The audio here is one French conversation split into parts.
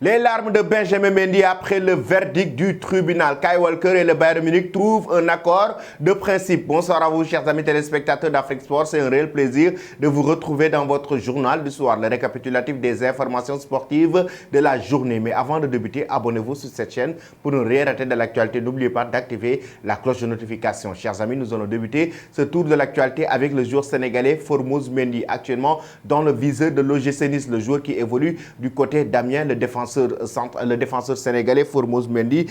Les larmes de Benjamin Mendy après le verdict du tribunal. Kyle Walker et le Bayern Munich trouvent un accord de principe. Bonsoir à vous, chers amis téléspectateurs d'Afrique Sport. C'est un réel plaisir de vous retrouver dans votre journal du soir, le récapitulatif des informations sportives de la journée. Mais avant de débuter, abonnez-vous sur cette chaîne pour ne rien rater de l'actualité. N'oubliez pas d'activer la cloche de notification. Chers amis, nous allons débuter ce tour de l'actualité avec le joueur sénégalais Formose Mendy, actuellement dans le viseur de l'OGC Nice, le joueur qui évolue du côté d'Amiens, le défenseur sénégalais Formose Mendy.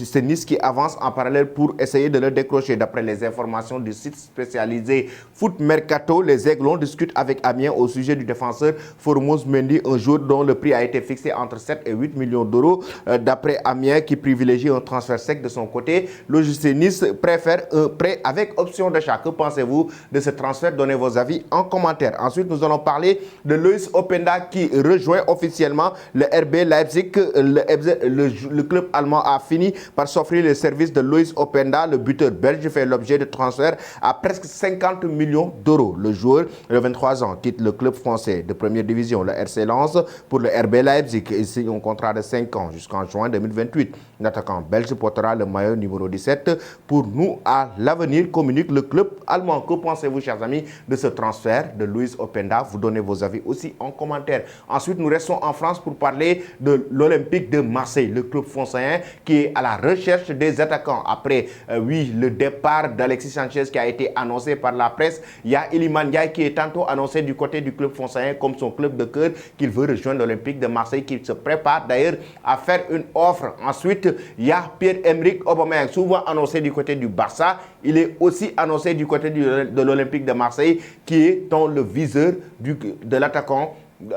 C'est Nice qui avance en parallèle pour essayer de le décrocher. D'après les informations du site spécialisé Foot Mercato, les Aiglons discutent avec Amiens au sujet du défenseur Formose Mendy, un joueur dont le prix a été fixé entre 7 et 8 millions d'euros. D'après Amiens qui privilégie un transfert sec de son côté, l'OGC Nice préfère un prêt avec option d'achat. Que pensez-vous de ce transfert? Donnez vos avis en commentaire. Ensuite, nous allons parler de Loïs Openda qui rejoint officiellement le RB Leipzig. Le club allemand a fini par s'offrir les services de Loïs Openda. Le buteur belge fait l'objet de transfert à presque 50 millions d'euros. Le joueur de 23 ans quitte le club français de première division, le RC Lens, pour le RB Leipzig. Il signe un contrat de 5 ans jusqu'en juin 2028. L'attaquant belge portera le maillot numéro 17 pour nous à l'avenir, communique le club allemand. Que pensez-vous, chers amis, de ce transfert de Loïs Openda? Vous donnez vos avis aussi en commentaire. Ensuite, nous restons en France pour parler de l'Olympique de Marseille, le club français qui est à la recherche des attaquants. Après, le départ d'Alexis Sanchez qui a été annoncé par la presse, il y a Iliman Ndiaye qui est tantôt annoncé du côté du club français comme son club de cœur, qu'il veut rejoindre l'Olympique de Marseille, qui se prépare d'ailleurs à faire une offre. Ensuite, il y a Pierre-Emerick Aubameyang, souvent annoncé du côté du Barça. Il est aussi annoncé du côté de l'Olympique de Marseille, qui est dans le viseur de l'attaquant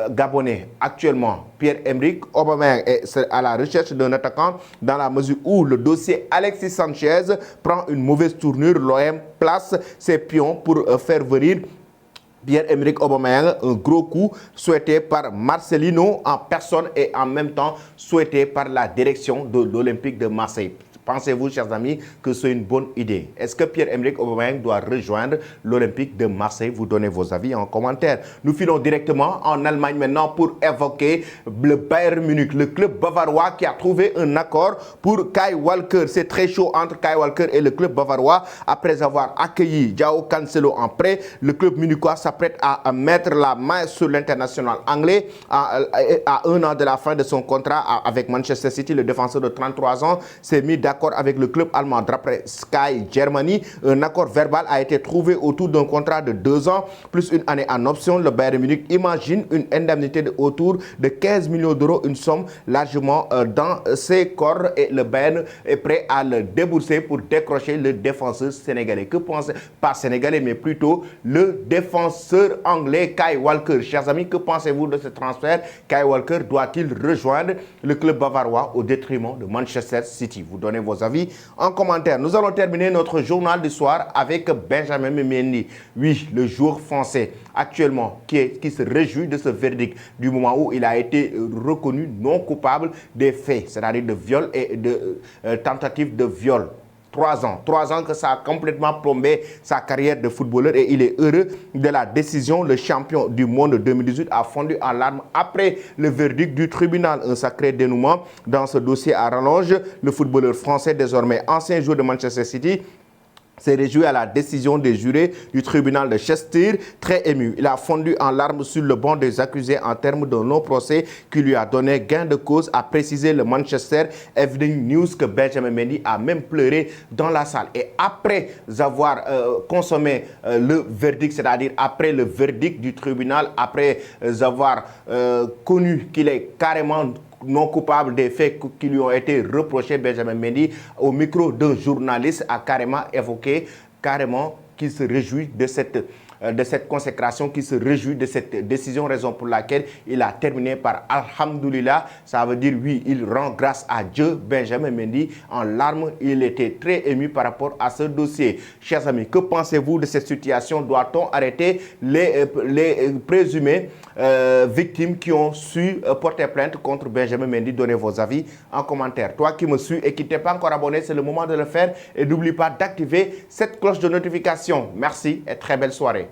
gabonais. Actuellement, Pierre-Emerick Aubameyang est à la recherche d'un attaquant dans la mesure où le dossier Alexis Sanchez prend une mauvaise tournure. L'OM place ses pions pour faire venir Pierre-Emerick Aubameyang, un gros coup souhaité par Marcelino en personne et en même temps souhaité par la direction de l'Olympique de Marseille. Pensez-vous, chers amis, que c'est une bonne idée? Est-ce que Pierre-Emerick Aubameyang doit rejoindre l'Olympique de Marseille? Vous donnez vos avis en commentaire. Nous filons directement en Allemagne maintenant pour évoquer le Bayern Munich, le club bavarois qui a trouvé un accord pour Kyle Walker. C'est très chaud entre Kyle Walker et le club bavarois. Après avoir accueilli Joao Cancelo en prêt, le club munichois s'apprête à mettre la main sur l'international anglais. À un an de la fin de son contrat avec Manchester City, le défenseur de 33 ans s'est mis d'accord avec le club allemand. D'après Sky Germany, un accord verbal a été trouvé autour d'un contrat de 2 ans plus une année en option. Le Bayern Munich imagine une indemnité autour de 15 millions d'euros, une somme largement dans ses corps, et le Bayern est prêt à le débourser pour décrocher le défenseur sénégalais. Que pense, pas sénégalais, mais plutôt le défenseur anglais Kyle Walker. Chers amis, que pensez-vous de ce transfert? Kyle Walker doit-il rejoindre le club bavarois au détriment de Manchester City? Vous donnez vos avis en commentaire. Nous allons terminer notre journal du soir avec Benjamin Mendy. Oui, le joueur français actuellement qui se réjouit de ce verdict du moment où il a été reconnu non coupable des faits, c'est-à-dire de viol et de tentative de viol. 3 ans que ça a complètement plombé sa carrière de footballeur, et il est heureux de la décision. Le champion du monde 2018 a fondu en larmes après le verdict du tribunal. Un sacré dénouement dans ce dossier à rallonge. Le footballeur français, désormais ancien joueur de Manchester City, s'est réjoui à la décision des jurés du tribunal de Chester, très ému. Il a fondu en larmes sur le banc des accusés en termes d'un long procès qui lui a donné gain de cause, a précisé le Manchester Evening News, que Benjamin Mendy a même pleuré dans la salle. Et après avoir consommé le verdict, c'est-à-dire après le verdict du tribunal, après avoir connu qu'il est carrément non coupable des faits qui lui ont été reprochés, Benjamin Mendy, au micro d'un journaliste, a carrément évoqué qu'il se réjouit de cette consécration, qui se réjouit de cette décision, raison pour laquelle il a terminé par Alhamdoulilah. Ça veut dire oui, il rend grâce à Dieu. Benjamin Mendy en larmes, il était très ému par rapport à ce dossier. Chers amis, que pensez-vous de cette situation? Doit-on arrêter les présumés victimes qui ont su porter plainte contre Benjamin Mendy? Donnez vos avis en commentaire. Toi qui me suis et qui n'es pas encore abonné, c'est le moment de le faire, et n'oublie pas d'activer cette cloche de notification. Merci et très belle soirée.